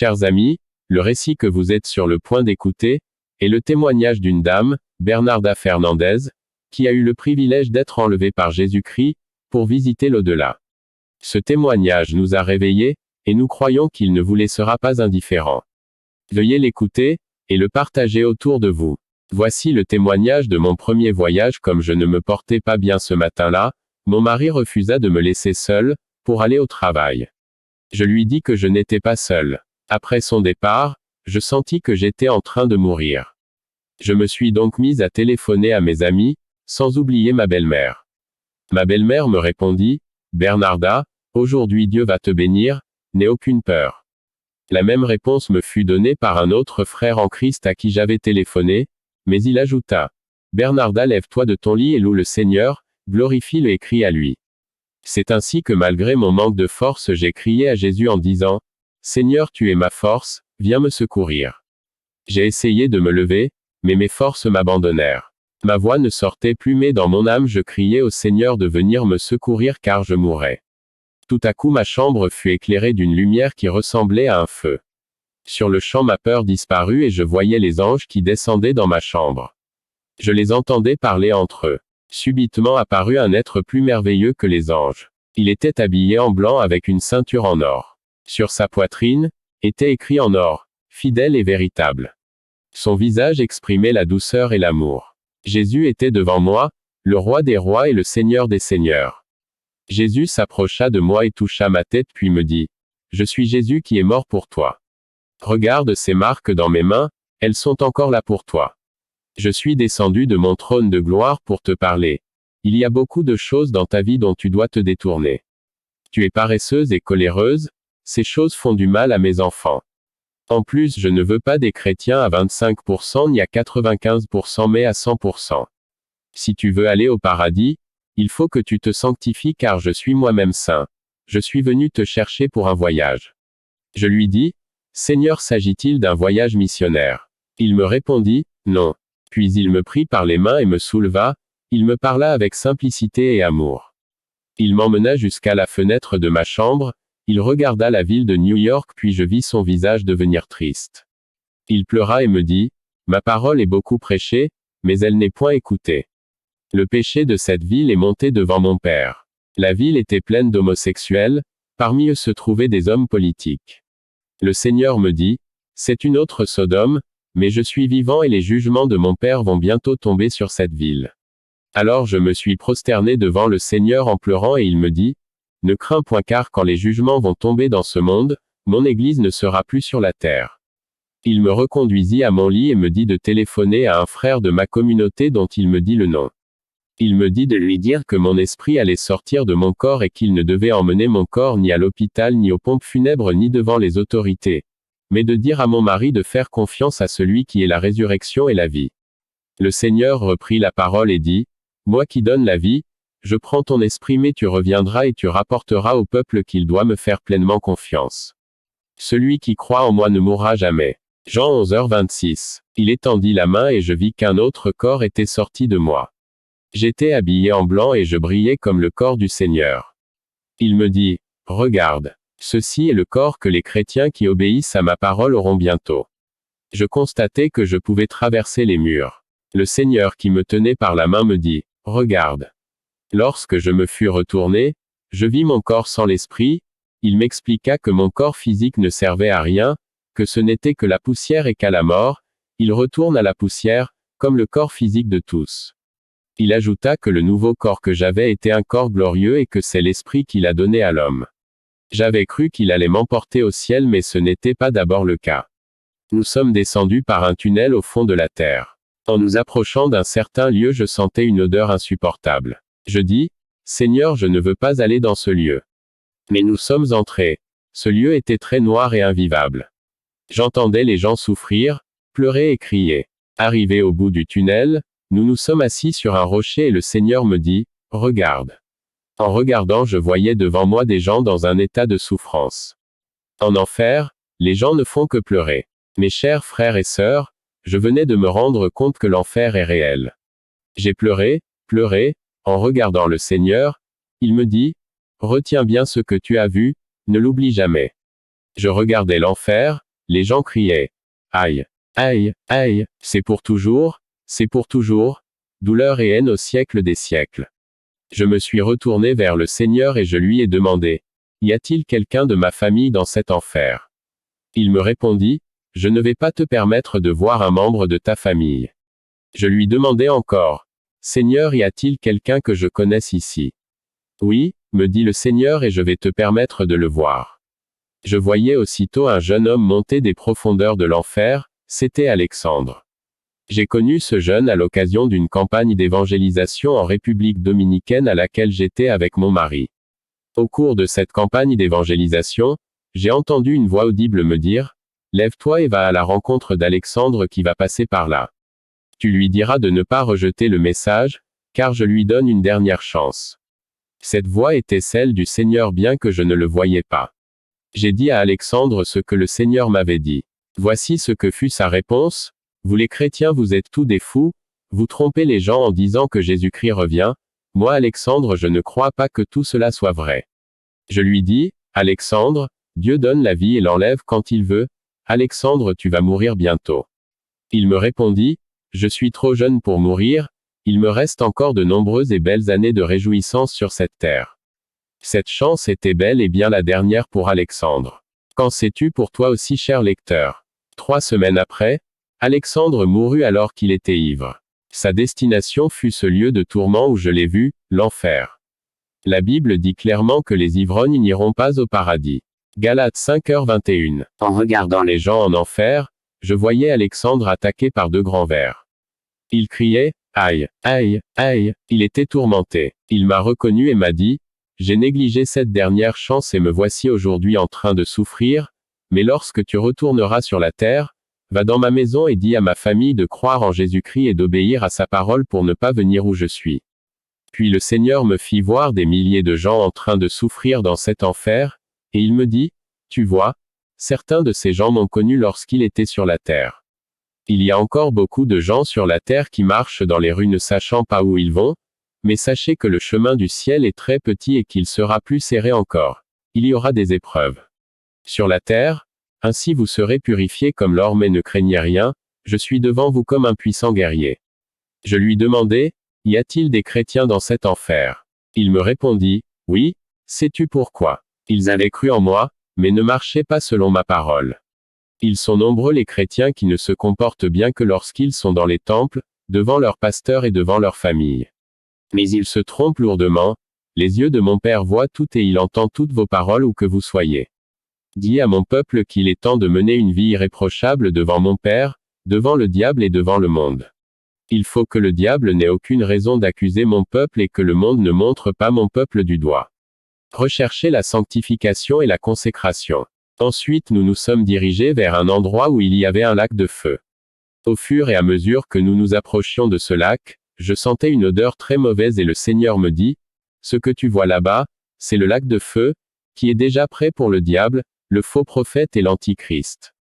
Chers amis, le récit que vous êtes sur le point d'écouter est le témoignage d'une dame, Bernarda Fernandez, qui a eu le privilège d'être enlevée par Jésus-Christ pour visiter l'au-delà. Ce témoignage nous a réveillés, et nous croyons qu'il ne vous laissera pas indifférents. Veuillez l'écouter et le partager autour de vous. Voici le témoignage de mon premier voyage. Comme je ne me portais pas bien ce matin-là, mon mari refusa de me laisser seul pour aller au travail. Je lui dis que je n'étais pas seul. Après son départ, je sentis que j'étais en train de mourir. Je me suis donc mise à téléphoner à mes amis, sans oublier ma belle-mère. Ma belle-mère me répondit, « Bernarda, aujourd'hui Dieu va te bénir, n'aie aucune peur. » La même réponse me fut donnée par un autre frère en Christ à qui j'avais téléphoné, mais il ajouta, « Bernarda, lève-toi de ton lit et loue le Seigneur, glorifie-le et crie à lui. » C'est ainsi que malgré mon manque de force j'ai crié à Jésus en disant, « Seigneur, tu es ma force, viens me secourir. » J'ai essayé de me lever, mais mes forces m'abandonnèrent. Ma voix ne sortait plus, mais dans mon âme je criais au Seigneur de venir me secourir car je mourais. Tout à coup ma chambre fut éclairée d'une lumière qui ressemblait à un feu. Sur le champ ma peur disparut et je voyais les anges qui descendaient dans ma chambre. Je les entendais parler entre eux. Subitement apparut un être plus merveilleux que les anges. Il était habillé en blanc avec une ceinture en or. Sur sa poitrine, était écrit en or, « Fidèle et véritable ». Son visage exprimait la douceur et l'amour. Jésus était devant moi, le roi des rois et le Seigneur des seigneurs. Jésus s'approcha de moi et toucha ma tête puis me dit, « Je suis Jésus qui est mort pour toi. Regarde ces marques dans mes mains, elles sont encore là pour toi. Je suis descendu de mon trône de gloire pour te parler. Il y a beaucoup de choses dans ta vie dont tu dois te détourner. Tu es paresseuse et coléreuse, ces choses font du mal à mes enfants. En plus, je ne veux pas des chrétiens à 25% ni à 95% mais à 100%. Si tu veux aller au paradis, il faut que tu te sanctifies car je suis moi-même saint. Je suis venu te chercher pour un voyage. » Je lui dis, « Seigneur, s'agit-il d'un voyage missionnaire ?» Il me répondit, « Non. » Puis il me prit par les mains et me souleva, il me parla avec simplicité et amour. Il m'emmena jusqu'à la fenêtre de ma chambre, il regarda la ville de New York puis je vis son visage devenir triste. Il pleura et me dit, « Ma parole est beaucoup prêchée, mais elle n'est point écoutée. Le péché de cette ville est monté devant mon Père. La ville était pleine d'homosexuels, parmi eux se trouvaient des hommes politiques. Le Seigneur me dit, c'est une autre Sodome, mais je suis vivant et les jugements de mon Père vont bientôt tomber sur cette ville. » Alors je me suis prosterné devant le Seigneur en pleurant et il me dit, « Ne crains point car quand les jugements vont tomber dans ce monde, mon Église ne sera plus sur la terre. » Il me reconduisit à mon lit et me dit de téléphoner à un frère de ma communauté dont il me dit le nom. Il me dit de lui dire que mon esprit allait sortir de mon corps et qu'il ne devait emmener mon corps ni à l'hôpital ni aux pompes funèbres ni devant les autorités, mais de dire à mon mari de faire confiance à celui qui est la résurrection et la vie. Le Seigneur reprit la parole et dit, « Moi qui donne la vie, je prends ton esprit mais tu reviendras et tu rapporteras au peuple qu'il doit me faire pleinement confiance. Celui qui croit en moi ne mourra jamais. » Jean 11h26. Il étendit la main et je vis qu'un autre corps était sorti de moi. J'étais habillé en blanc et je brillais comme le corps du Seigneur. Il me dit, « Regarde. Ceci est le corps que les chrétiens qui obéissent à ma parole auront bientôt. » Je constatais que je pouvais traverser les murs. Le Seigneur qui me tenait par la main me dit, « Regarde. » Lorsque je me fus retourné, je vis mon corps sans l'esprit, il m'expliqua que mon corps physique ne servait à rien, que ce n'était que la poussière et qu'à la mort, il retourne à la poussière, comme le corps physique de tous. Il ajouta que le nouveau corps que j'avais était un corps glorieux et que c'est l'esprit qu'il a donné à l'homme. J'avais cru qu'il allait m'emporter au ciel mais ce n'était pas d'abord le cas. Nous sommes descendus par un tunnel au fond de la terre. En nous approchant d'un certain lieu je sentais une odeur insupportable. Je dis, « Seigneur, je ne veux pas aller dans ce lieu. » Mais nous sommes entrés. Ce lieu était très noir et invivable. J'entendais les gens souffrir, pleurer et crier. Arrivé au bout du tunnel, nous nous sommes assis sur un rocher et le Seigneur me dit, « Regarde. » En regardant je voyais devant moi des gens dans un état de souffrance. En enfer, les gens ne font que pleurer. Mes chers frères et sœurs, je venais de me rendre compte que l'enfer est réel. J'ai pleuré, en regardant le Seigneur, il me dit, « Retiens bien ce que tu as vu, ne l'oublie jamais. » Je regardais l'enfer, Les gens criaient. Aïe! Aïe! Aïe! C'est pour toujours! C'est pour toujours! Douleur et haine au siècle des siècles. Je me suis retourné vers le Seigneur et je lui ai demandé. Y a-t-il quelqu'un de ma famille dans cet enfer? Il me répondit. Je ne vais pas te permettre de voir un membre de ta famille. Je lui demandai encore. Seigneur, y a-t-il quelqu'un que je connaisse ici? Oui, me dit le Seigneur et je vais te permettre de le voir. Je voyais aussitôt un jeune homme monter des profondeurs de l'enfer, c'était Alexandre. J'ai connu ce jeune à l'occasion d'une campagne d'évangélisation en République dominicaine à laquelle j'étais avec mon mari. Au cours de cette campagne d'évangélisation, j'ai entendu une voix audible me dire, « Lève-toi et va à la rencontre d'Alexandre qui va passer par là. Tu lui diras de ne pas rejeter le message, car je lui donne une dernière chance. » Cette voix était celle du Seigneur bien que je ne le voyais pas. J'ai dit à Alexandre ce que le Seigneur m'avait dit. Voici ce que fut sa réponse. Vous les chrétiens vous êtes tous des fous, vous trompez les gens en disant que Jésus-Christ revient. Moi Alexandre je ne crois pas que tout cela soit vrai. Je lui dis, Alexandre, Dieu donne la vie et l'enlève quand il veut. Alexandre tu vas mourir bientôt. Il me répondit, je suis trop jeune pour mourir, il me reste encore de nombreuses et belles années de réjouissance sur cette terre. Cette chance était belle et bien la dernière pour Alexandre. Qu'en sais-tu pour toi aussi cher lecteur? 3 semaines après, Alexandre mourut alors qu'il était ivre. Sa destination fut ce lieu de tourment où je l'ai vu, l'enfer. La Bible dit clairement que les ivrognes n'iront pas au paradis. Galates 5h21. En regardant les gens en enfer, je voyais Alexandre attaqué par 2 grands vers. Il criait, aïe, aïe, aïe, il était tourmenté. Il m'a reconnu et m'a dit, j'ai négligé cette dernière chance et me voici aujourd'hui en train de souffrir, mais lorsque tu retourneras sur la terre, va dans ma maison et dis à ma famille de croire en Jésus-Christ et d'obéir à sa parole pour ne pas venir où je suis. Puis le Seigneur me fit voir des milliers de gens en train de souffrir dans cet enfer, et il me dit, tu vois, certains de ces gens m'ont connu lorsqu'il était sur la terre. Il y a encore beaucoup de gens sur la terre qui marchent dans les rues ne sachant pas où ils vont, mais sachez que le chemin du ciel est très petit et qu'il sera plus serré encore. Il y aura des épreuves. Sur la terre, ainsi vous serez purifiés comme l'or mais ne craignez rien, je suis devant vous comme un puissant guerrier. Je lui demandai, y a-t-il des chrétiens dans cet enfer? Il me répondit, oui, sais-tu pourquoi? Ils avaient cru en moi, mais ne marchaient pas selon ma parole. Ils sont nombreux les chrétiens qui ne se comportent bien que lorsqu'ils sont dans les temples, devant leurs pasteurs et devant leur famille. Mais ils se trompent lourdement, les yeux de mon Père voient tout et il entend toutes vos paroles où que vous soyez. Dis à mon peuple qu'il est temps de mener une vie irréprochable devant mon Père, devant le diable et devant le monde. Il faut que le diable n'ait aucune raison d'accuser mon peuple et que le monde ne montre pas mon peuple du doigt. Recherchez la sanctification et la consécration. Ensuite nous nous sommes dirigés vers un endroit où il y avait un lac de feu. Au fur et à mesure que nous nous approchions de ce lac, je sentais une odeur très mauvaise et le Seigneur me dit, « Ce que tu vois là-bas, c'est le lac de feu, qui est déjà prêt pour le diable, le faux prophète et l'antichrist.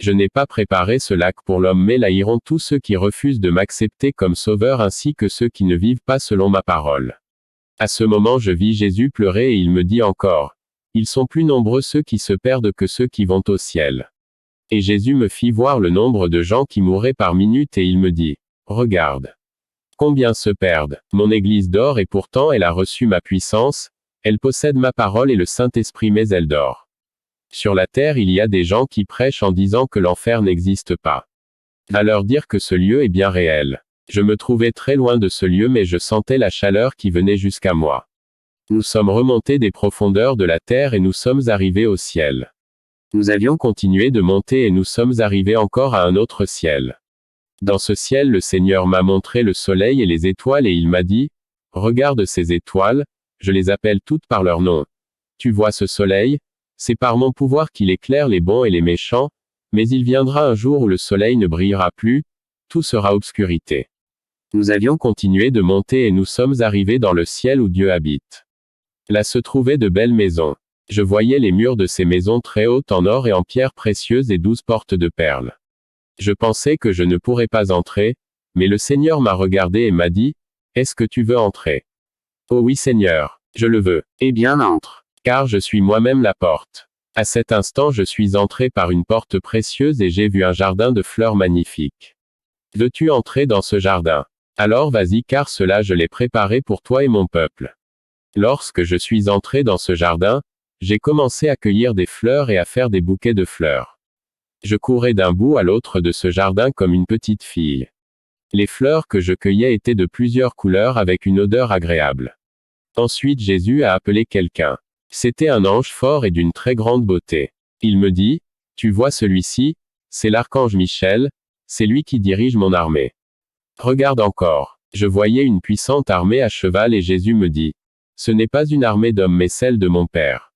Je n'ai pas préparé ce lac pour l'homme mais là iront tous ceux qui refusent de m'accepter comme sauveur ainsi que ceux qui ne vivent pas selon ma parole. » À ce moment je vis Jésus pleurer et il me dit encore, « Ils sont plus nombreux ceux qui se perdent que ceux qui vont au ciel. » Et Jésus me fit voir le nombre de gens qui mouraient par minute et il me dit, « Regarde. Combien se perdent. Mon Église dort et pourtant elle a reçu ma puissance, elle possède ma parole et le Saint-Esprit mais elle dort. » Sur la terre il y a des gens qui prêchent en disant que l'enfer n'existe pas. Va leur dire que ce lieu est bien réel. Je me trouvais très loin de ce lieu mais je sentais la chaleur qui venait jusqu'à moi. Nous sommes remontés des profondeurs de la terre et nous sommes arrivés au ciel. Nous avions continué de monter et nous sommes arrivés encore à un autre ciel. Dans ce ciel le Seigneur m'a montré le soleil et les étoiles et il m'a dit, « Regarde ces étoiles, je les appelle toutes par leur nom. Tu vois ce soleil? C'est par mon pouvoir qu'il éclaire les bons et les méchants, mais il viendra un jour où le soleil ne brillera plus, tout sera obscurité. » Nous avions continué de monter et nous sommes arrivés dans le ciel où Dieu habite. Là se trouvaient de belles maisons. Je voyais les murs de ces maisons très hautes en or et en pierres précieuses et 12 portes de perles. Je pensais que je ne pourrais pas entrer, mais le Seigneur m'a regardé et m'a dit, « Est-ce que tu veux entrer? » « Oh oui Seigneur, je le veux. Eh bien entre, car je suis moi-même la porte. À cet instant je suis entré par une porte précieuse et j'ai vu un jardin de fleurs magnifiques. Veux-tu entrer dans ce jardin? Alors vas-y car cela je l'ai préparé pour toi et mon peuple. Lorsque je suis entré dans ce jardin, j'ai commencé à cueillir des fleurs et à faire des bouquets de fleurs. Je courais d'un bout à l'autre de ce jardin comme une petite fille. Les fleurs que je cueillais étaient de plusieurs couleurs avec une odeur agréable. Ensuite Jésus a appelé quelqu'un. C'était un ange fort et d'une très grande beauté. Il me dit, tu vois celui-ci, c'est l'archange Michel, c'est lui qui dirige mon armée. Regarde encore. Je voyais une puissante armée à cheval et Jésus me dit, ce n'est pas une armée d'hommes mais celle de mon Père.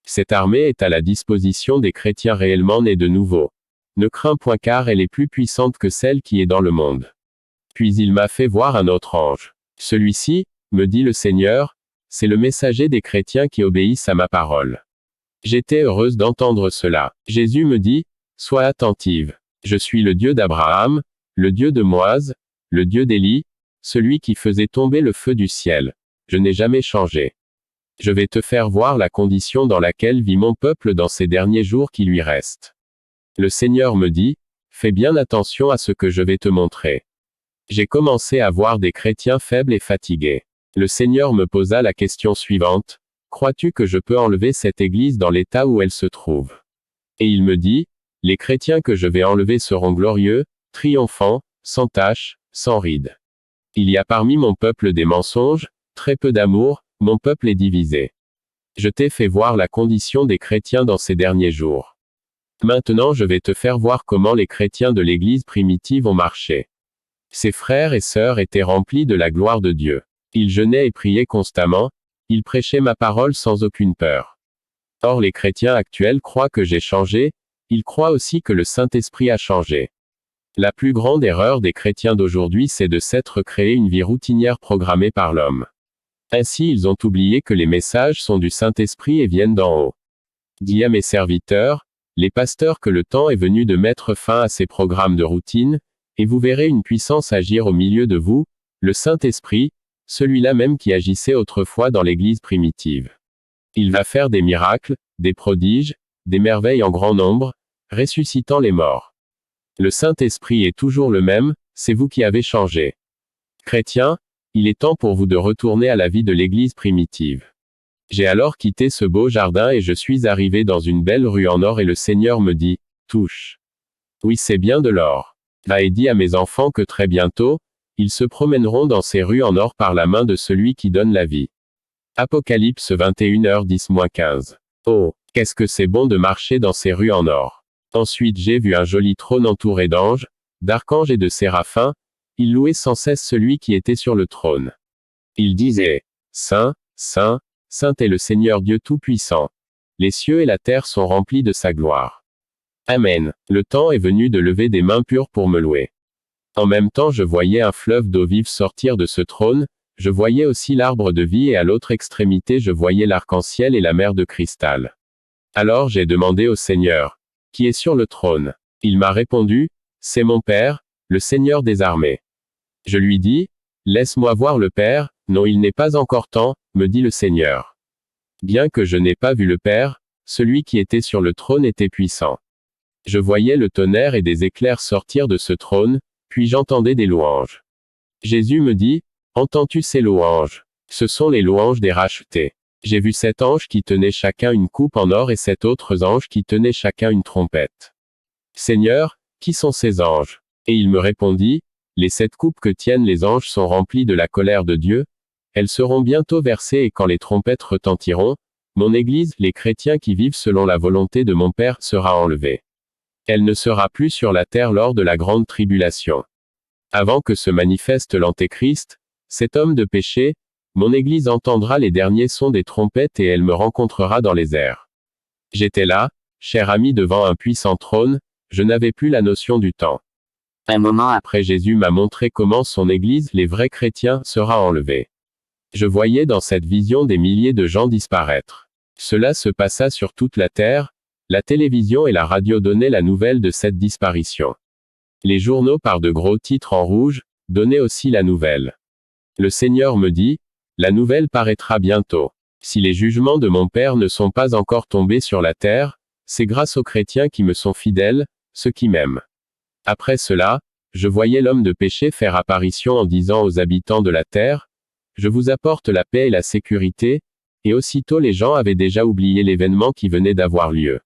Cette armée est à la disposition des chrétiens réellement nés de nouveau. Ne crains point car elle est plus puissante que celle qui est dans le monde. Puis il m'a fait voir un autre ange. Celui-ci, me dit le Seigneur, c'est le messager des chrétiens qui obéissent à ma parole. J'étais heureuse d'entendre cela. Jésus me dit, sois attentive. Je suis le Dieu d'Abraham, le Dieu de Moïse, le Dieu d'Élie, celui qui faisait tomber le feu du ciel. Je n'ai jamais changé. Je vais te faire voir la condition dans laquelle vit mon peuple dans ces derniers jours qui lui restent. Le Seigneur me dit, fais bien attention à ce que je vais te montrer. J'ai commencé à voir des chrétiens faibles et fatigués. Le Seigneur me posa la question suivante, crois-tu que je peux enlever cette église dans l'état où elle se trouve? Et il me dit, les chrétiens que je vais enlever seront glorieux, triomphants, sans tache, sans ride. Il y a parmi mon peuple des mensonges, très peu d'amour, mon peuple est divisé. Je t'ai fait voir la condition des chrétiens dans ces derniers jours. Maintenant je vais te faire voir comment les chrétiens de l'église primitive ont marché. Ses frères et sœurs étaient remplis de la gloire de Dieu. Ils jeûnaient et priaient constamment, ils prêchaient ma parole sans aucune peur. Or les chrétiens actuels croient que j'ai changé, ils croient aussi que le Saint-Esprit a changé. La plus grande erreur des chrétiens d'aujourd'hui c'est de s'être créé une vie routinière programmée par l'homme. Ainsi ils ont oublié que les messages sont du Saint-Esprit et viennent d'en haut. Dis à mes serviteurs, les pasteurs que le temps est venu de mettre fin à ces programmes de routine, et vous verrez une puissance agir au milieu de vous, le Saint-Esprit, celui-là même qui agissait autrefois dans l'Église primitive. Il va faire des miracles, des prodiges, des merveilles en grand nombre, ressuscitant les morts. Le Saint-Esprit est toujours le même, c'est vous qui avez changé. Chrétiens, il est temps pour vous de retourner à la vie de l'Église primitive. J'ai alors quitté ce beau jardin et je suis arrivé dans une belle rue en or et le Seigneur me dit, touche. Oui c'est bien de l'or. Va et dis à mes enfants que très bientôt, ils se promèneront dans ces rues en or par la main de celui qui donne la vie. Apocalypse 21h10-15. Oh, qu'est-ce que c'est bon de marcher dans ces rues en or. Ensuite j'ai vu un joli trône entouré d'anges, d'archanges et de séraphins, ils louaient sans cesse celui qui était sur le trône. Ils disaient, Saint, Saint, Saint est le Seigneur Dieu Tout-Puissant. Les cieux et la terre sont remplis de sa gloire. Amen. Le temps est venu de lever des mains pures pour me louer. En même temps je voyais un fleuve d'eau vive sortir de ce trône, je voyais aussi l'arbre de vie et à l'autre extrémité je voyais l'arc-en-ciel et la mer de cristal. Alors j'ai demandé au Seigneur, qui est sur le trône? Il m'a répondu, c'est mon Père, le Seigneur des armées. Je lui dis, laisse-moi voir le Père, non il n'est pas encore temps, me dit le Seigneur. Bien que je n'ai pas vu le Père, celui qui était sur le trône était puissant. Je voyais le tonnerre et des éclairs sortir de ce trône, puis j'entendais des louanges. Jésus me dit, entends-tu ces louanges? Ce sont les louanges des rachetés. J'ai vu 7 anges qui tenaient chacun une coupe en or et 7 autres anges qui tenaient chacun une trompette. Seigneur, qui sont ces anges? Et il me répondit, les 7 coupes que tiennent les anges sont remplies de la colère de Dieu, elles seront bientôt versées et quand les trompettes retentiront, mon Église, les chrétiens qui vivent selon la volonté de mon Père, sera enlevée. Elle ne sera plus sur la terre lors de la grande tribulation. Avant que se manifeste l'Antéchrist, cet homme de péché, mon Église entendra les derniers sons des trompettes et elle me rencontrera dans les airs. J'étais là, cher ami devant un puissant trône, je n'avais plus la notion du temps. Un moment après Jésus m'a montré comment son Église, les vrais chrétiens, sera enlevée. Je voyais dans cette vision des milliers de gens disparaître. Cela se passa sur toute la terre, la télévision et la radio donnaient la nouvelle de cette disparition. Les journaux par de gros titres en rouge, donnaient aussi la nouvelle. Le Seigneur me dit, la nouvelle paraîtra bientôt. Si les jugements de mon Père ne sont pas encore tombés sur la terre, c'est grâce aux chrétiens qui me sont fidèles, ceux qui m'aiment. Après cela, je voyais l'homme de péché faire apparition en disant aux habitants de la terre, je vous apporte la paix et la sécurité, et aussitôt les gens avaient déjà oublié l'événement qui venait d'avoir lieu.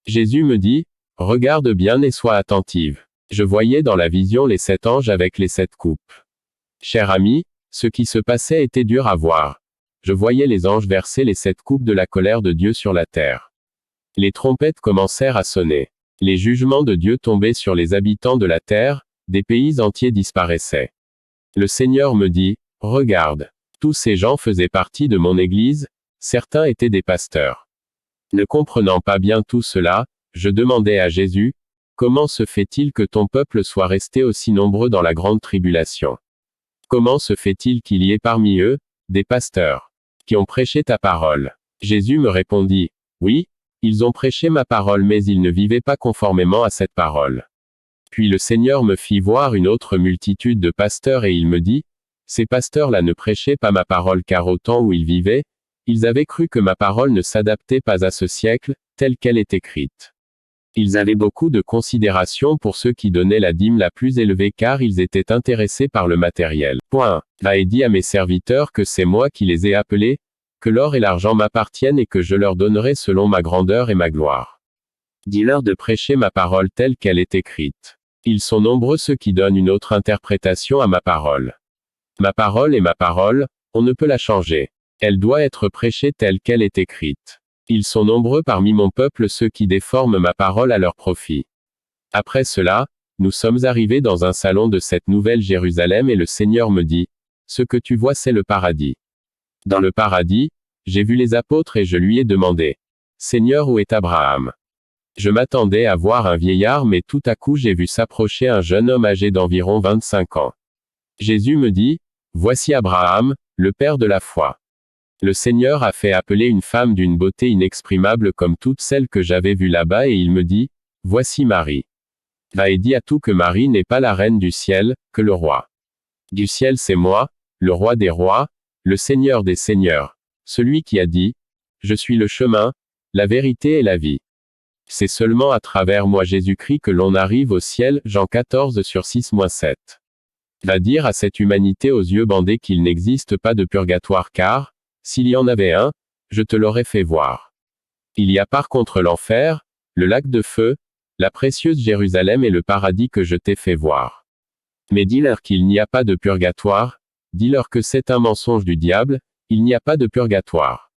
Jésus me dit, regarde bien et sois attentive. Je voyais dans la vision les 7 anges avec les 7 coupes. Cher ami, ce qui se passait était dur à voir. Je voyais les anges verser les 7 coupes de la colère de Dieu sur la terre. Les trompettes commencèrent à sonner. Les jugements de Dieu tombaient sur les habitants de la terre, des pays entiers disparaissaient. Le Seigneur me dit, regarde. Tous ces gens faisaient partie de mon Église, certains étaient des pasteurs. Ne comprenant pas bien tout cela, je demandais à Jésus, comment se fait-il que ton peuple soit resté aussi nombreux dans la grande tribulation? Comment se fait-il qu'il y ait parmi eux, des pasteurs, qui ont prêché ta parole? Jésus me répondit, oui, ils ont prêché ma parole mais ils ne vivaient pas conformément à cette parole. Puis le Seigneur me fit voir une autre multitude de pasteurs et il me dit, ces pasteurs-là ne prêchaient pas ma parole car au temps où ils vivaient, ils avaient cru que ma parole ne s'adaptait pas à ce siècle, telle qu'elle est écrite. Ils avaient beaucoup de considération pour ceux qui donnaient la dîme la plus élevée car ils étaient intéressés par le matériel. Va et dis à mes serviteurs que c'est moi qui les ai appelés, que l'or et l'argent m'appartiennent et que je leur donnerai selon ma grandeur et ma gloire. Dis-leur de prêcher ma parole telle qu'elle est écrite. Ils sont nombreux ceux qui donnent une autre interprétation à ma parole. Ma parole est ma parole, on ne peut la changer. Elle doit être prêchée telle qu'elle est écrite. Ils sont nombreux parmi mon peuple ceux qui déforment ma parole à leur profit. Après cela, nous sommes arrivés dans un salon de cette nouvelle Jérusalem et le Seigneur me dit, ce que tu vois c'est le paradis. Dans le paradis, j'ai vu les apôtres et je lui ai demandé, Seigneur, où est Abraham? Je m'attendais à voir un vieillard mais tout à coup j'ai vu s'approcher un jeune homme âgé d'environ 25 ans. Jésus me dit, voici Abraham, le père de la foi. Le Seigneur a fait appeler une femme d'une beauté inexprimable comme toutes celles que j'avais vues là-bas et il me dit, voici Marie. Va et dis à tout que Marie n'est pas la reine du ciel, que le roi du ciel c'est moi, le roi des rois, le Seigneur des seigneurs, celui qui a dit, je suis le chemin, la vérité et la vie. C'est seulement à travers moi Jésus-Christ que l'on arrive au ciel, Jean 14/6-7. Va dire à cette humanité aux yeux bandés qu'il n'existe pas de purgatoire car, s'il y en avait un, je te l'aurais fait voir. Il y a par contre l'enfer, le lac de feu, la précieuse Jérusalem et le paradis que je t'ai fait voir. Mais dis-leur qu'il n'y a pas de purgatoire, dis-leur que c'est un mensonge du diable, il n'y a pas de purgatoire.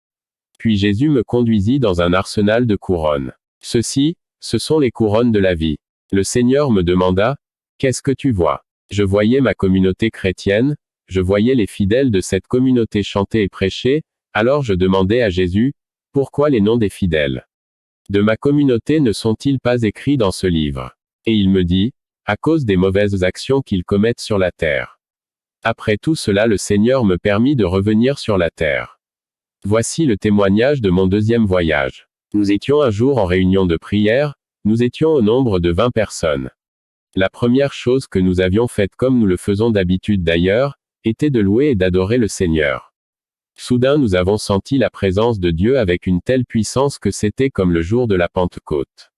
Puis Jésus me conduisit dans un arsenal de couronnes. Ceci, ce sont les couronnes de la vie. Le Seigneur me demanda, qu'est-ce que tu vois? Je voyais ma communauté chrétienne, je voyais les fidèles de cette communauté chanter et prêcher, alors je demandais à Jésus, pourquoi les noms des fidèles de ma communauté ne sont-ils pas écrits dans ce livre? Et il me dit, à cause des mauvaises actions qu'ils commettent sur la terre. Après tout cela le Seigneur me permit de revenir sur la terre. Voici le témoignage de mon deuxième voyage. Nous étions un jour en réunion de prière, nous étions au nombre de 20 personnes. La première chose que nous avions faite comme nous le faisons d'habitude d'ailleurs, était de louer et d'adorer le Seigneur. Soudain nous avons senti la présence de Dieu avec une telle puissance que c'était comme le jour de la Pentecôte.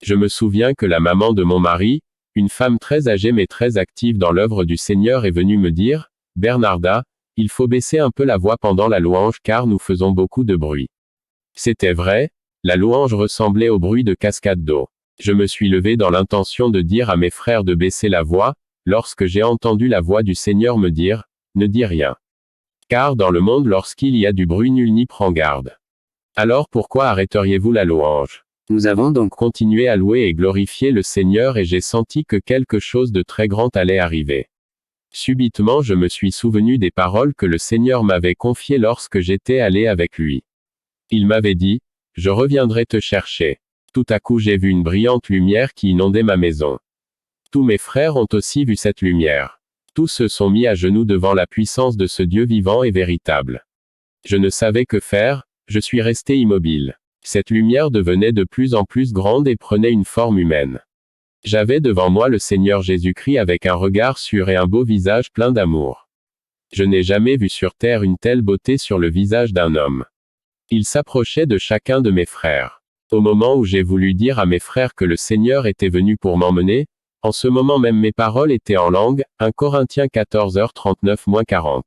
Je me souviens que la maman de mon mari, une femme très âgée mais très active dans l'œuvre du Seigneur est venue me dire, Bernarda, il faut baisser un peu la voix pendant la louange car nous faisons beaucoup de bruit. C'était vrai, la louange ressemblait au bruit de cascades d'eau. Je me suis levé dans l'intention de dire à mes frères de baisser la voix, lorsque j'ai entendu la voix du Seigneur me dire, ne dis rien. Car dans le monde lorsqu'il y a du bruit nul n'y prend garde. Alors pourquoi arrêteriez-vous la louange? Nous avons donc continué à louer et glorifier le Seigneur et j'ai senti que quelque chose de très grand allait arriver. Subitement je me suis souvenu des paroles que le Seigneur m'avait confiées lorsque j'étais allé avec lui. Il m'avait dit, je reviendrai te chercher. Tout à coup j'ai vu une brillante lumière qui inondait ma maison. Tous mes frères ont aussi vu cette lumière. Tous se sont mis à genoux devant la puissance de ce Dieu vivant et véritable. Je ne savais que faire, je suis resté immobile. Cette lumière devenait de plus en plus grande et prenait une forme humaine. J'avais devant moi le Seigneur Jésus-Christ avec un regard sûr et un beau visage plein d'amour. Je n'ai jamais vu sur terre une telle beauté sur le visage d'un homme. Il s'approchait de chacun de mes frères. Au moment où j'ai voulu dire à mes frères que le Seigneur était venu pour m'emmener, en ce moment même mes paroles étaient en langue, 1 Corinthiens 14h39-40.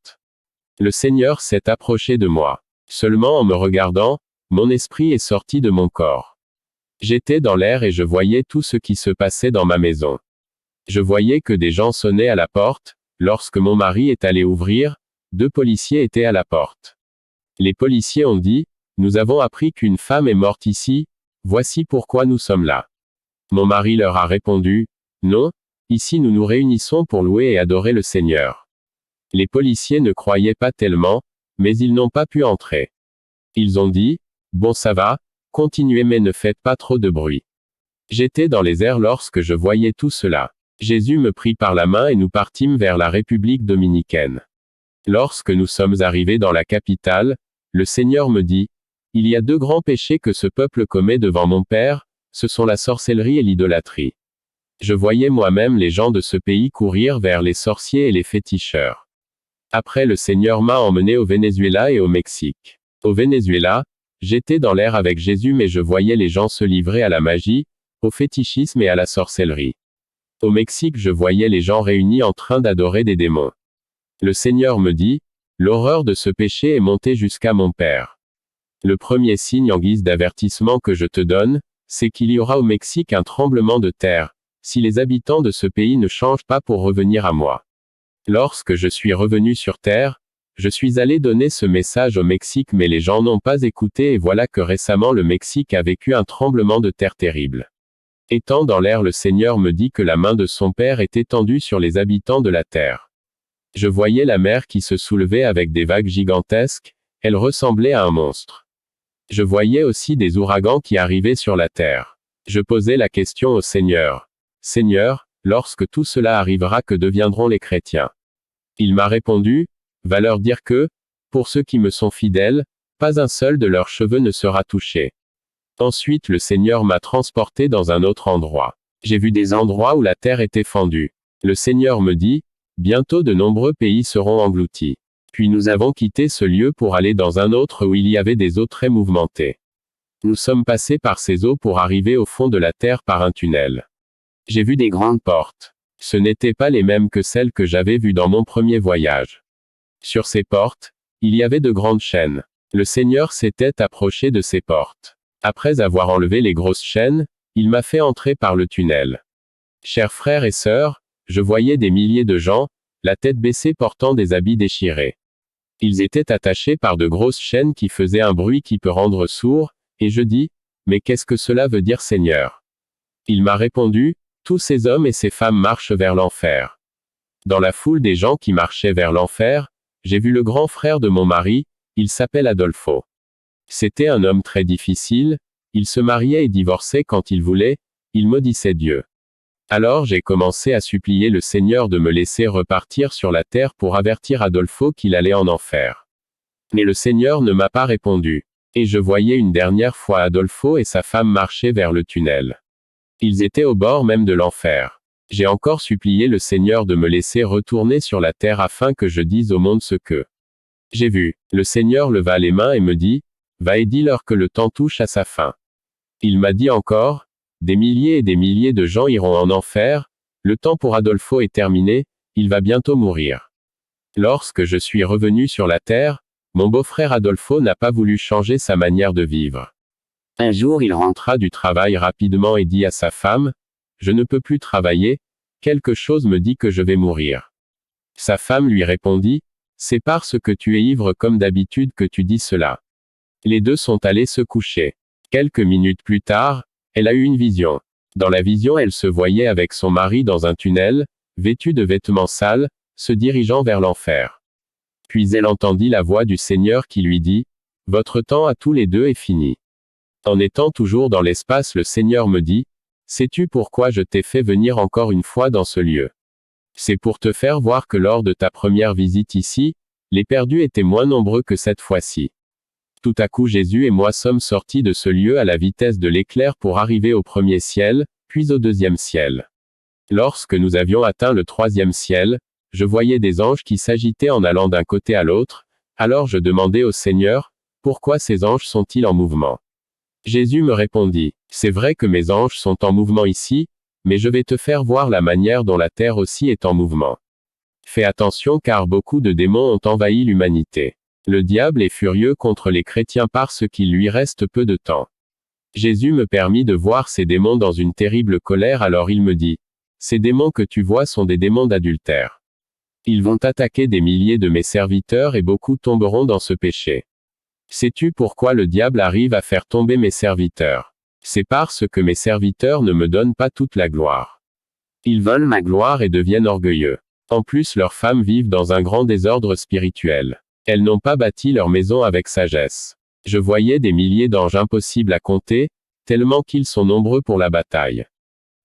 Le Seigneur s'est approché de moi. Seulement en me regardant, mon esprit est sorti de mon corps. J'étais dans l'air et je voyais tout ce qui se passait dans ma maison. Je voyais que des gens sonnaient à la porte. Lorsque mon mari est allé ouvrir, 2 policiers étaient à la porte. Les policiers ont dit, « Nous avons appris qu'une femme est morte ici, voici pourquoi nous sommes là. » Mon mari leur a répondu, « Non, ici nous nous réunissons pour louer et adorer le Seigneur. » Les policiers ne croyaient pas tellement, mais ils n'ont pas pu entrer. Ils ont dit, « Bon ça va, continuez mais ne faites pas trop de bruit. » J'étais dans les airs lorsque je voyais tout cela. Jésus me prit par la main et nous partîmes vers la République dominicaine. Lorsque nous sommes arrivés dans la capitale, le Seigneur me dit, « Il y a 2 grands péchés que ce peuple commet devant mon Père, ce sont la sorcellerie et l'idolâtrie. » Je voyais moi-même les gens de ce pays courir vers les sorciers et les féticheurs. Après le Seigneur m'a emmené au Venezuela et au Mexique. Au Venezuela, j'étais dans l'air avec Jésus mais je voyais les gens se livrer à la magie, au fétichisme et à la sorcellerie. Au Mexique je voyais les gens réunis en train d'adorer des démons. Le Seigneur me dit, « L'horreur de ce péché est montée jusqu'à mon Père. Le premier signe en guise d'avertissement que je te donne, c'est qu'il y aura au Mexique un tremblement de terre, si les habitants de ce pays ne changent pas pour revenir à moi. » Lorsque je suis revenu sur terre, je suis allé donner ce message au Mexique mais les gens n'ont pas écouté et voilà que récemment le Mexique a vécu un tremblement de terre terrible. Étant dans l'air le Seigneur me dit que la main de son Père est étendue sur les habitants de la terre. Je voyais la mer qui se soulevait avec des vagues gigantesques, elle ressemblait à un monstre. Je voyais aussi des ouragans qui arrivaient sur la terre. Je posais la question au Seigneur. « Seigneur, lorsque tout cela arrivera que deviendront les chrétiens ?» Il m'a répondu, « Va leur dire que, pour ceux qui me sont fidèles, pas un seul de leurs cheveux ne sera touché. » Ensuite le Seigneur m'a transporté dans un autre endroit. J'ai vu des endroits où la terre était fendue. Le Seigneur me dit, « Bientôt de nombreux pays seront engloutis. » Puis nous avons quitté ce lieu pour aller dans un autre où il y avait des eaux très mouvementées. Nous sommes passés par ces eaux pour arriver au fond de la terre par un tunnel. J'ai vu des grandes portes. Ce n'étaient pas les mêmes que celles que j'avais vues dans mon premier voyage. Sur ces portes, il y avait de grandes chaînes. Le Seigneur s'était approché de ces portes. Après avoir enlevé les grosses chaînes, il m'a fait entrer par le tunnel. Chers frères et sœurs, je voyais des milliers de gens, la tête baissée portant des habits déchirés. Ils étaient attachés par de grosses chaînes qui faisaient un bruit qui peut rendre sourd, et je dis, « Mais qu'est-ce que cela veut dire Seigneur ?» Il m'a répondu, « Tous ces hommes et ces femmes marchent vers l'enfer. » Dans la foule des gens qui marchaient vers l'enfer, j'ai vu le grand frère de mon mari, il s'appelle Adolfo. C'était un homme très difficile, il se mariait et divorçait quand il voulait, il maudissait Dieu. Alors j'ai commencé à supplier le Seigneur de me laisser repartir sur la terre pour avertir Adolfo qu'il allait en enfer. Mais le Seigneur ne m'a pas répondu. Et je voyais une dernière fois Adolfo et sa femme marcher vers le tunnel. Ils étaient au bord même de l'enfer. J'ai encore supplié le Seigneur de me laisser retourner sur la terre afin que je dise au monde ce que j'ai vu. Le Seigneur leva les mains et me dit, « Va et dis-leur que le temps touche à sa fin. » Il m'a dit encore, « Des milliers et des milliers de gens iront en enfer, le temps pour Adolfo est terminé, il va bientôt mourir. » Lorsque je suis revenu sur la terre, mon beau-frère Adolfo n'a pas voulu changer sa manière de vivre. Un jour il rentra du travail rapidement et dit à sa femme, « Je ne peux plus travailler, quelque chose me dit que je vais mourir. » Sa femme lui répondit, « C'est parce que tu es ivre comme d'habitude que tu dis cela. » Les deux sont allés se coucher. Quelques minutes plus tard, elle a eu une vision. Dans la vision elle se voyait avec son mari dans un tunnel, vêtu de vêtements sales, se dirigeant vers l'enfer. Puis elle entendit la voix du Seigneur qui lui dit, « Votre temps à tous les deux est fini. » En étant toujours dans l'espace le Seigneur me dit, « Sais-tu pourquoi je t'ai fait venir encore une fois dans ce lieu? C'est pour te faire voir que lors de ta première visite ici, les perdus étaient moins nombreux que cette fois-ci. » Tout à coup Jésus et moi sommes sortis de ce lieu à la vitesse de l'éclair pour arriver au premier ciel, puis au deuxième ciel. Lorsque nous avions atteint le troisième ciel, je voyais des anges qui s'agitaient en allant d'un côté à l'autre, alors je demandai au Seigneur, « Pourquoi ces anges sont-ils en mouvement? Jésus me répondit, c'est vrai que mes anges sont en mouvement ici, mais je vais te faire voir la manière dont la terre aussi est en mouvement. Fais attention car beaucoup de démons ont envahi l'humanité. Le diable est furieux contre les chrétiens parce qu'il lui reste peu de temps. Jésus me permit de voir ces démons dans une terrible colère, alors il me dit, ces démons que tu vois sont des démons d'adultère. Ils vont attaquer des milliers de mes serviteurs et beaucoup tomberont dans ce péché. Sais-tu pourquoi le diable arrive à faire tomber mes serviteurs? C'est parce que mes serviteurs ne me donnent pas toute la gloire. Ils veulent ma gloire et deviennent orgueilleux. En plus, leurs femmes vivent dans un grand désordre spirituel. Elles n'ont pas bâti leur maison avec sagesse. Je voyais des milliers d'anges impossibles à compter, tellement qu'ils sont nombreux pour la bataille.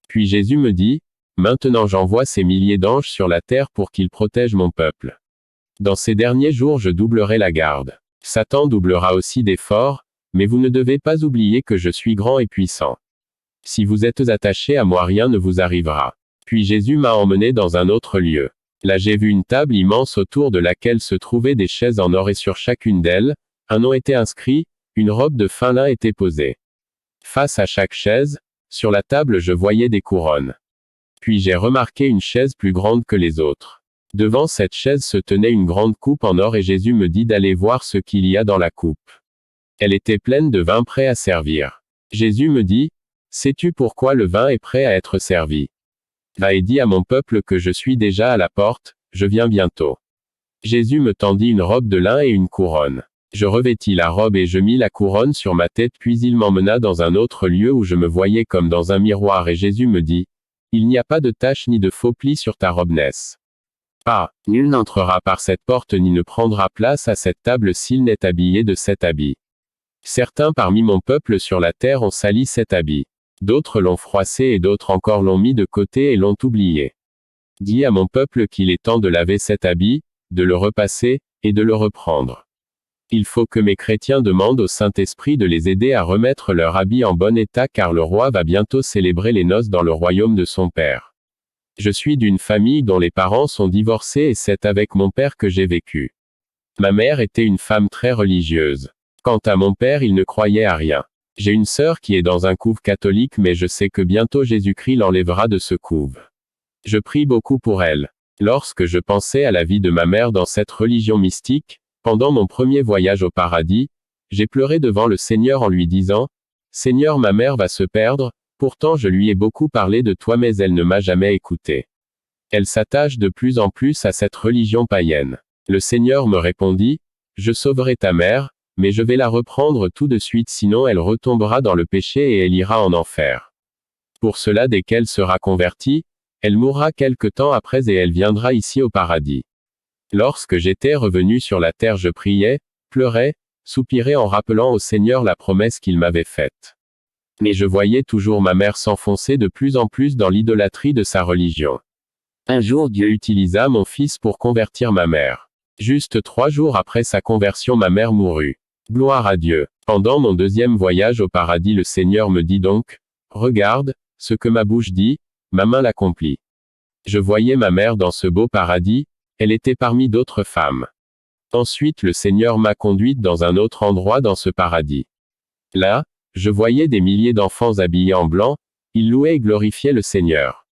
Puis Jésus me dit, maintenant j'envoie ces milliers d'anges sur la terre pour qu'ils protègent mon peuple. Dans ces derniers jours je doublerai la garde. Satan doublera aussi d'efforts, mais vous ne devez pas oublier que je suis grand et puissant. Si vous êtes attachés à moi, rien ne vous arrivera. Puis Jésus m'a emmené dans un autre lieu. Là j'ai vu une table immense autour de laquelle se trouvaient des chaises en or et sur chacune d'elles, un nom était inscrit, une robe de fin lin était posée. Face à chaque chaise, sur la table je voyais des couronnes. Puis j'ai remarqué une chaise plus grande que les autres. Devant cette chaise se tenait une grande coupe en or et Jésus me dit d'aller voir ce qu'il y a dans la coupe. Elle était pleine de vin prêt à servir. Jésus me dit, sais-tu pourquoi le vin est prêt à être servi? Va et dis à mon peuple que je suis déjà à la porte, je viens bientôt. Jésus me tendit une robe de lin et une couronne. Je revêtis la robe et je mis la couronne sur ma tête, puis il m'emmena dans un autre lieu où je me voyais comme dans un miroir et Jésus me dit, il n'y a pas de tache ni de faux plis sur ta robe naisse. Ah, nul n'entrera par cette porte ni ne prendra place à cette table s'il n'est habillé de cet habit. Certains parmi mon peuple sur la terre ont sali cet habit. D'autres l'ont froissé et d'autres encore l'ont mis de côté et l'ont oublié. Dis à mon peuple qu'il est temps de laver cet habit, de le repasser, et de le reprendre. Il faut que mes chrétiens demandent au Saint-Esprit de les aider à remettre leur habit en bon état car le roi va bientôt célébrer les noces dans le royaume de son père. Je suis d'une famille dont les parents sont divorcés et c'est avec mon père que j'ai vécu. Ma mère était une femme très religieuse. Quant à mon père, il ne croyait à rien. J'ai une sœur qui est dans un couve catholique mais je sais que bientôt Jésus-Christ l'enlèvera de ce couve. Je prie beaucoup pour elle. Lorsque je pensais à la vie de ma mère dans cette religion mystique, pendant mon premier voyage au paradis, j'ai pleuré devant le Seigneur en lui disant, « Seigneur, ma mère va se perdre, pourtant je lui ai beaucoup parlé de toi mais elle ne m'a jamais écouté. Elle s'attache de plus en plus à cette religion païenne. » Le Seigneur me répondit, « Je sauverai ta mère, mais je vais la reprendre tout de suite sinon elle retombera dans le péché et elle ira en enfer. Pour cela dès qu'elle sera convertie, elle mourra quelque temps après et elle viendra ici au paradis. » Lorsque j'étais revenu sur la terre je priais, pleurais, soupirais en rappelant au Seigneur la promesse qu'il m'avait faite. Mais je voyais toujours ma mère s'enfoncer de plus en plus dans l'idolâtrie de sa religion. Un jour Dieu utilisa mon fils pour convertir ma mère. Juste 3 jours après sa conversion ma mère mourut. Gloire à Dieu. Pendant mon deuxième voyage au paradis le Seigneur me dit donc, « Regarde, ce que ma bouche dit, ma main l'accomplit. » Je voyais ma mère dans ce beau paradis, elle était parmi d'autres femmes. Ensuite le Seigneur m'a conduite dans un autre endroit dans ce paradis. Là, je voyais des milliers d'enfants habillés en blanc, ils louaient et glorifiaient le Seigneur.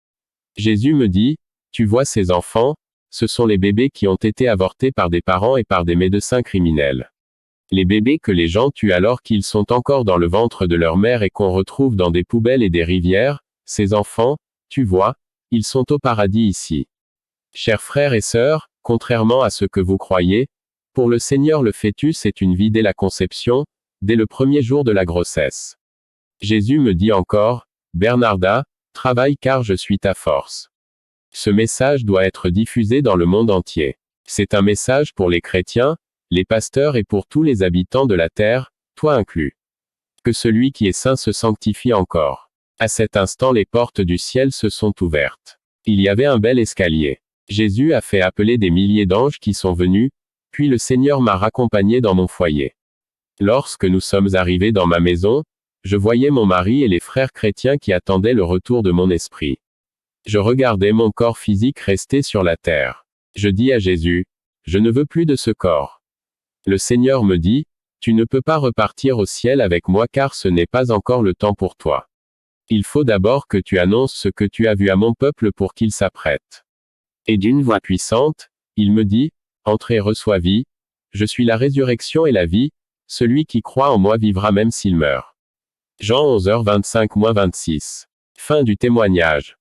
Jésus me dit, « Tu vois ces enfants, ce sont les bébés qui ont été avortés par des parents et par des médecins criminels. Les bébés que les gens tuent alors qu'ils sont encore dans le ventre de leur mère et qu'on retrouve dans des poubelles et des rivières, ces enfants, tu vois, ils sont au paradis ici. » Chers frères et sœurs, contrairement à ce que vous croyez, pour le Seigneur le fœtus est une vie dès la conception, dès le premier jour de la grossesse. Jésus me dit encore, « Bernarda, travaille car je suis ta force. » Ce message doit être diffusé dans le monde entier. C'est un message pour les chrétiens, les pasteurs et pour tous les habitants de la terre, toi inclus. Que celui qui est saint se sanctifie encore. À cet instant les portes du ciel se sont ouvertes. Il y avait un bel escalier. Jésus a fait appeler des milliers d'anges qui sont venus, puis le Seigneur m'a raccompagné dans mon foyer. Lorsque nous sommes arrivés dans ma maison, je voyais mon mari et les frères chrétiens qui attendaient le retour de mon esprit. Je regardais mon corps physique rester sur la terre. Je dis à Jésus, « Je ne veux plus de ce corps. » Le Seigneur me dit, « Tu ne peux pas repartir au ciel avec moi car ce n'est pas encore le temps pour toi. Il faut d'abord que tu annonces ce que tu as vu à mon peuple pour qu'il s'apprête. Et d'une voix puissante, il me dit, entre et reçois vie. Je suis la résurrection et la vie, celui qui croit en moi vivra même s'il meurt. Jean 11h25-26. Fin du témoignage.